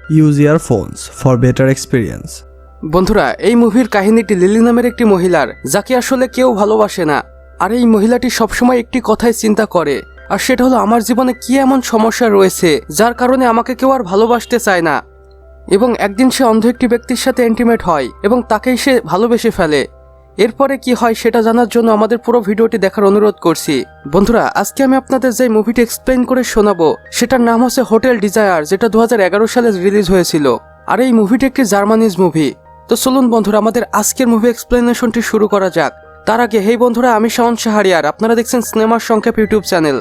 Use earphones for better experience. বন্ধুরা, এই মুভির কাহিনীটি লিলি নামের একটি মহিলার, যাকে আসলে কেউ ভালোবাসে না। আর এই মহিলাটি সবসময় একটি কথাই চিন্তা করে, আর সেটা হলো আমার জীবনে কি এমন সমস্যা রয়েছে যার কারণে আমাকে কেউ আর ভালোবাসতে চায় না। এবং একদিন সে অন্ধ একটি ব্যক্তির সাথে ইন্টিমেট হয় এবং তাকেই সে ভালোবেসে ফেলে। এরপরে কি হয় সেটা জানার জন্য আমাদের পুরো ভিডিওটি দেখার অনুরোধ করছি। বন্ধুরা, আজকে আমি আপনাদের যে মুভিটি এক্সপ্লেইন করে শোনাবো সেটার নাম হচ্ছে হোটেল ডিজায়ার, যেটা 2011 সালে রিলিজ হয়েছিল। আর এই মুভিটি একটি জার্মানিজ মুভি। তো চলুন বন্ধুরা, আমাদের আজকের মুভি এক্সপ্লেনেশনটি শুরু করা যাক। তার আগে হেই বন্ধুরা, আমি শাওন শাহরিয়ার, আপনারা দেখছেন সিনেমার সংক্ষেপ ইউটিউব চ্যানেল।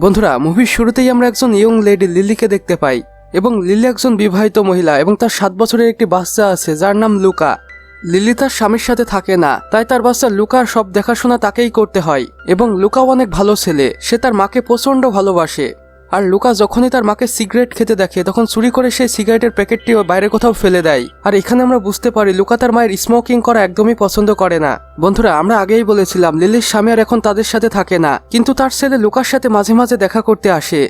বন্ধুরা, মুভির শুরুতেই আমরা একজন ইয়ং লেডি লিলিকে দেখতে পাই। এবং লিলি একজন বিবাহিত মহিলা এবং তার 7 বছরের একটি বাচ্চা আছে যার নাম লুকা। লিলি তার স্বামীর সাথে থাকে না, তাই তার বাচ্চা লুকার সব দেখাশোনা তাকেই করতে হয়। এবং লুকাও অনেক ভালো ছেলে, সে তার মাকে প্রচণ্ড ভালোবাসে। আর লুকা যখনই তার মাকে সিগারেট খেতে দেখে তখন চুরি করে সেই সিগারেটের প্যাকেটটি বাইরে কোথাও ফেলে দেয়। আর এখানে আমরা বুঝতে পারি লুকা তার মায়ের স্মোকিং করা একদমই পছন্দ করে না। বন্ধুরা, আমরা আগেই বলেছিলাম লিলির স্বামী আর এখন তাদের সাথে থাকে না, কিন্তু তার ছেলে লুকার সাথে মাঝে মাঝে দেখা করতে আসে।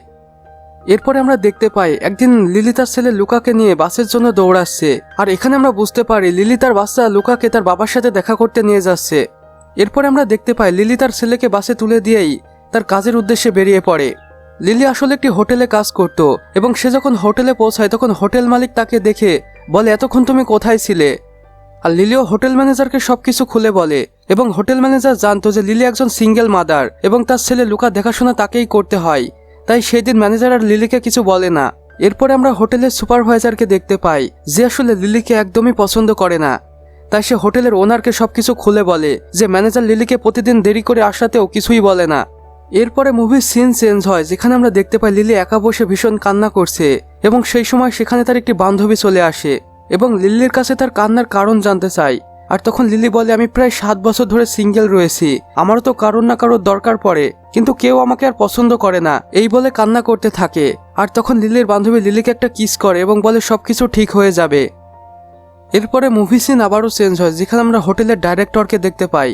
এরপরে আমরা দেখতে পাই একদিন লিলি তার ছেলে লুকাকে নিয়ে বাসের জন্য দৌড়াচ্ছে। আর এখানে আমরা বুঝতে পারি লিলি তার বাচ্চা লুকাকে তার বাবার সাথে দেখা করতে নিয়ে যাচ্ছে। এরপরে আমরা দেখতে পাই লিলি তার ছেলেকে বাসে তুলে দিয়েই তার কাজের উদ্দেশ্যে বেরিয়ে পড়ে। লিলি আসলে একটি হোটেলে কাজ করত এবং সে যখন হোটেলে পৌঁছায় তখন হোটেল মালিক তাকে দেখে বলে, এতক্ষণ তুমি কোথায় ছিলে? আর লিলিও হোটেল ম্যানেজারকে সবকিছু খুলে বলে। এবং হোটেল ম্যানেজার জানতো যে লিলি একজন সিঙ্গেল মাদার এবং তার ছেলে লুকা দেখাশোনা তাকেই করতে হয়, তাই সেই দিন ম্যানেজার আর লিলিকে কিছু বলে না। এরপরে আমরা হোটেলের সুপারভাইজারকে দেখতে পাই যে আসলে লিলিকে একদমই পছন্দ করে না, তাই সে হোটেলের ওনারকে সবকিছু খুলে বলে যে ম্যানেজার লিলিকে প্রতিদিন দেরি করে আসাতেও কিছুই বলে না। এরপরে মুভির সিন চেঞ্জ হয়, যেখানে আমরা দেখতে পাই লিলি একা বসে ভীষণ কান্না করছে এবং সেই সময় সেখানে তার একটি বান্ধবী চলে আসে এবং লিলির কাছে তার কান্নার কারণ জানতে চায়। আর তখন লিলি বলে, আমি প্রায় 7 বছর ধরে সিঙ্গেল রয়েছি, আমারও তো কারোর না কারোর দরকার পড়ে, কিন্তু কেউ আমাকে আর পছন্দ করে না, এই বলে কান্না করতে থাকে। আর তখন লিলির বান্ধবী লিলিকে একটা কিস করে এবং বলে সবকিছু ঠিক হয়ে যাবে। এরপরে মুভি সিন আবারও চেঞ্জ হয়, যেখানে আমরা হোটেলের ডাইরেক্টরকে দেখতে পাই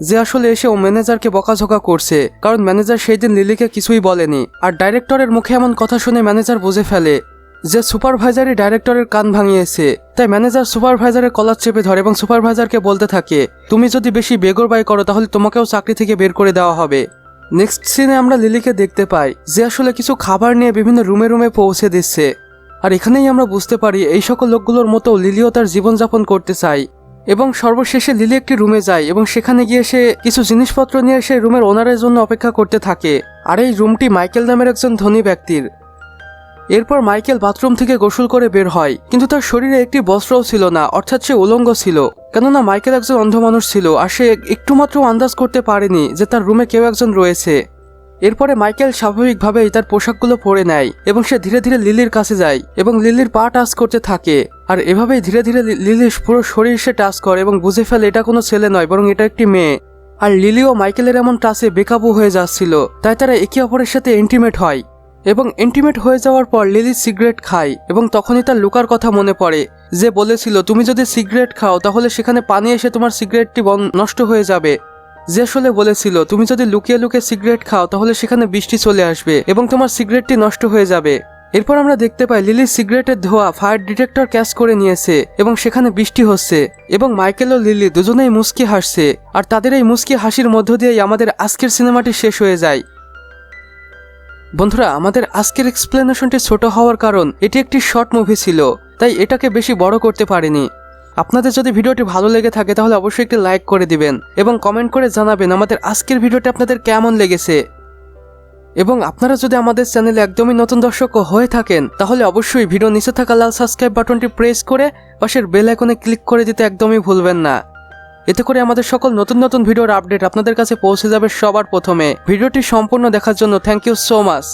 যে আসলে এসে ও ম্যানেজারকে বকাঝকা করছে, কারণ ম্যানেজার সেই দিন লিলিকে কিছুই বলেনি। আর ডাইরেক্টরের মুখে এমন কথা শুনে ম্যানেজার বুঝে ফেলে যে সুপারভাইজারই ডাইরেক্টরের কান ভাঙিয়েছে। তাই ম্যানেজার সুপারভাইজারের কলার চেপে ধরে এবং সুপারভাইজারকে বলতে থাকে, তুমি যদি বেশি বেগরবাই করো তাহলে তোমাকেও চাকরি থেকে বের করে দেওয়া হবে। নেক্সট সিনে আমরা লিলিকে দেখতে পাই যে আসলে কিছু খাবার নিয়ে বিভিন্ন রুমে রুমে পৌঁছে দিচ্ছে। আর এখানেই আমরা বুঝতে পারি এই সকল লোকগুলোর মতো লিলিও তার জীবনযাপন করতে চায়। এবং সর্বশেষে লিলি একটি রুমে যায় এবং সেখানে গিয়ে সে কিছু জিনিসপত্র নিয়ে সে রুমের ওনারের জন্য অপেক্ষা করতে থাকে। আর এই রুমটি মাইকেল নামের একজন ধনী ব্যক্তির। এরপর মাইকেল বাথরুম থেকে গোসল করে বের হয়, কিন্তু তার শরীরে একটি বস্ত্রও ছিল না, অর্থাৎ সে উলঙ্গ ছিল। কেননা মাইকেল একজন অন্ধ মানুষ ছিল আর সে একটুমাত্র আন্দাজ করতে পারেনি যে তার রুমে কেউ একজন রয়েছে। এরপরে মাইকেল স্বাভাবিকভাবেই তার পোশাকগুলো পরে নেয় এবং সে ধীরে ধীরে লিলির কাছে যায় এবং লিলির পা টাচ করতে থাকে। আর এভাবেই ধীরে ধীরে লিলির পুরো শরীর সে টাচ করে এবং বুঝে ফেলে এটা কোনো ছেলে নয় বরং এটা একটি মেয়ে। আর লিলিও মাইকেলের এমন টাচে বেকাবু হয়ে যাচ্ছিল, তাই তারা একে অপরের সাথে ইন্টিমেট হয়। এবং ইন্টিমেট হয়ে যাওয়ার পর লিলি সিগারেট খায় এবং তখনই তার লুকার কথা মনে পড়ে যে বলেছিল, তুমি যদি সিগারেট খাও তাহলে সেখানে পানি এসে তোমার সিগারেটটি নষ্ট হয়ে যাবে। যে আসলে বলেছিল, তুমি যদি লুকিয়ে লুকিয়ে সিগারেট খাও তাহলে সেখানে বৃষ্টি চলে আসবে এবং তোমার সিগারেটটি নষ্ট হয়ে যাবে। এরপর আমরা দেখতে পাই লিলির সিগারেটের ধোঁয়া ফায়ার ডিটেক্টর ক্যাচ করে নিয়েছে এবং সেখানে বৃষ্টি হচ্ছে এবং মাইকেল ও লিলি দুজনেই মুস্কি হাসছে। আর তাদের এই মুস্কি হাসির মধ্য দিয়েই আমাদের আজকের সিনেমাটি শেষ হয়ে যায়। বন্ধুরা, আমাদের আজকের এক্সপ্লেনেশনটি ছোট হওয়ার কারণ এটি একটি শর্ট মুভি ছিল, তাই এটাকে বেশি বড় করতে পারিনি। আপনাদের যদি ভিডিওটি ভালো লেগে থাকে তাহলে অবশ্যই একটি লাইক করে দিবেন এবং কমেন্ট করে জানাবেন আমাদের আজকের ভিডিওটি আপনাদের কেমন লেগেছে। এবং আপনারা যদি আমাদের চ্যানেলে একদমই নতুন দর্শক হয়ে থাকেন তাহলে অবশ্যই ভিডিও নিচে থাকা লাল সাবস্ক্রাইব বাটনটি প্রেস করে পাশের বেল আইকনে ক্লিক করে দিতে একদমই ভুলবেন না। এতে করে আমাদের সকল নতুন নতুন ভিডিওর আপডেট আপনাদের কাছে পৌঁছে যাবে সবার প্রথমে। ভিডিওটি সম্পূর্ণ দেখার জন্য থ্যাংক ইউ সো মাচ।